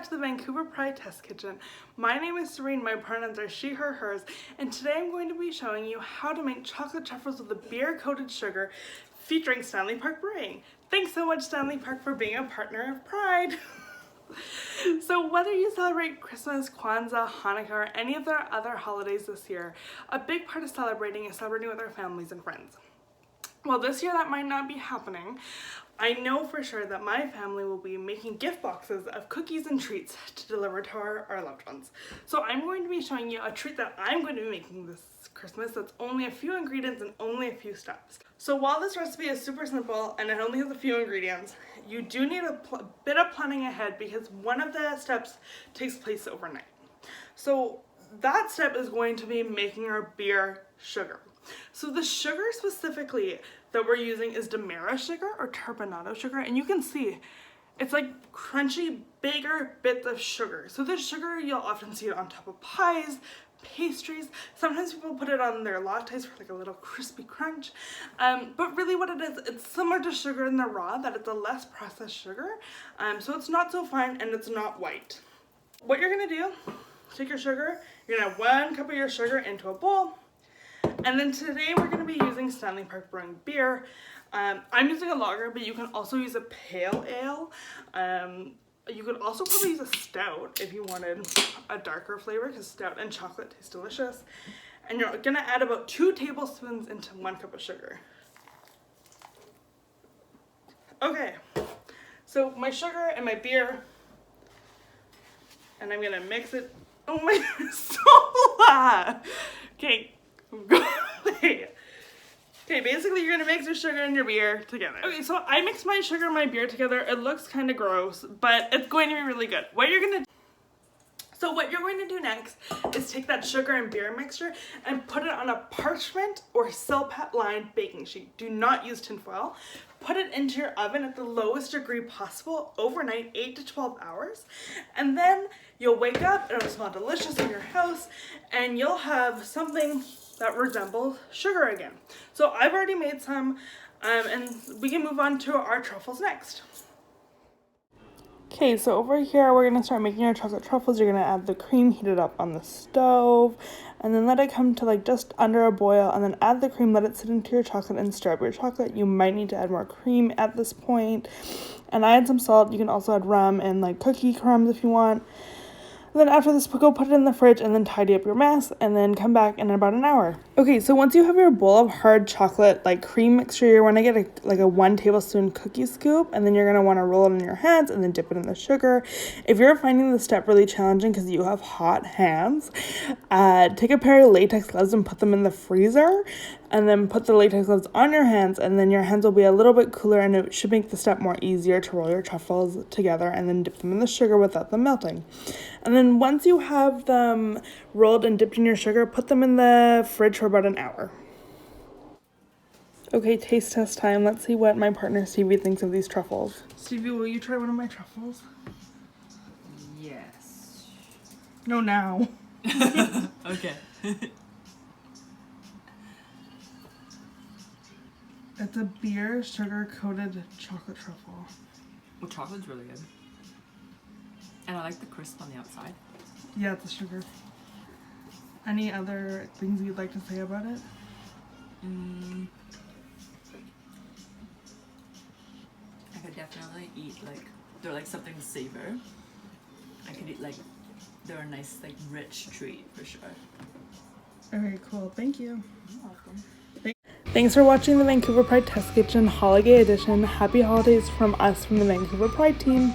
back to the Vancouver Pride Test Kitchen. My name is Serene, my pronouns are she, her, hers, and today I'm going to be showing you how to make chocolate truffles with a beer-coated sugar featuring Stanley Park Brewing. Thanks so much, Stanley Park, for being a partner of Pride. So whether you celebrate Christmas, Kwanzaa, Hanukkah, or any of their other holidays this year, a big part of celebrating is celebrating with our families and friends. Well, this year that might not be happening. I know for sure that my family will be making gift boxes of cookies and treats to deliver to our loved ones. So I'm going to be showing you a treat that I'm going to be making this Christmas that's only a few ingredients and only a few steps. So while this recipe is super simple and it only has a few ingredients, you do need a bit of planning ahead because one of the steps takes place overnight. So that step is going to be making our beer sugar. So the sugar specifically that we're using is Demerara sugar or turbinado sugar, and you can see it's like crunchy, bigger bits of sugar. So this sugar, you'll often see it on top of pies, pastries. Sometimes people put it on their lattes for like a little crispy crunch. But really what it is, it's similar to sugar in the raw, that it's a less processed sugar. So it's not so fine and it's not white. What you're gonna do, take your sugar, you're gonna add 1 cup of your sugar into a bowl. And then today we're going to be using Stanley Park Brewing beer. I'm using a lager, but you can also use a pale ale. You could also probably use a stout if you wanted a darker flavor, because stout and chocolate taste delicious. And you're going to add about 2 tablespoons into 1 cup of sugar. Okay, so my sugar and my beer, and I'm going to mix it. Oh my God, it's so loud. Okay. Okay, basically you're gonna mix your sugar and your beer together. Okay, so I mixed my sugar and my beer together. It looks kind of gross, but it's going to be really good. What you're going to do next is take that sugar and beer mixture and put it on a parchment or silpat lined baking sheet. Do not use tinfoil. Put it into your oven at the lowest degree possible overnight, 8 to 12 hours. And then you'll wake up and it'll smell delicious in your house and you'll have something that resembles sugar again. So I've already made some and we can move on to our truffles next. Okay, so over here we're going to start making our chocolate truffles. You're going to add the cream, heat it up on the stove, and then let it come to like just under a boil, and then add the cream, let it sit into your chocolate and stir up your chocolate. You might need to add more cream at this point, and I add some salt. You can also add rum and like cookie crumbs if you want. And then after this, go put it in the fridge and then tidy up your mess and then come back in about an hour. Okay, so once you have your bowl of hard chocolate like cream mixture, you're going to get a 1 tablespoon cookie scoop, and then you're going to want to roll it in your hands and then dip it in the sugar. If you're finding this step really challenging because you have hot hands, take a pair of latex gloves and put them in the freezer, and then put the latex gloves on your hands, and then your hands will be a little bit cooler and it should make the step more easier to roll your truffles together and then dip them in the sugar without them melting. And then once you have them rolled and dipped in your sugar, put them in the fridge for about an hour. Okay, taste test time. Let's see what my partner Stevie thinks of these truffles. Stevie, will you try one of my truffles? Yes. No, now. Okay. It's a beer sugar-coated chocolate truffle. Well, chocolate's really good. And I like the crisp on the outside. Yeah, it's the sugar. Any other things you'd like to say about it? I could definitely eat they're like something to savor. I could eat they're a nice rich treat for sure. Okay, cool. Thank you. You're welcome. Thanks for watching the Vancouver Pride Test Kitchen Holiday Edition. Happy holidays from us from the Vancouver Pride team.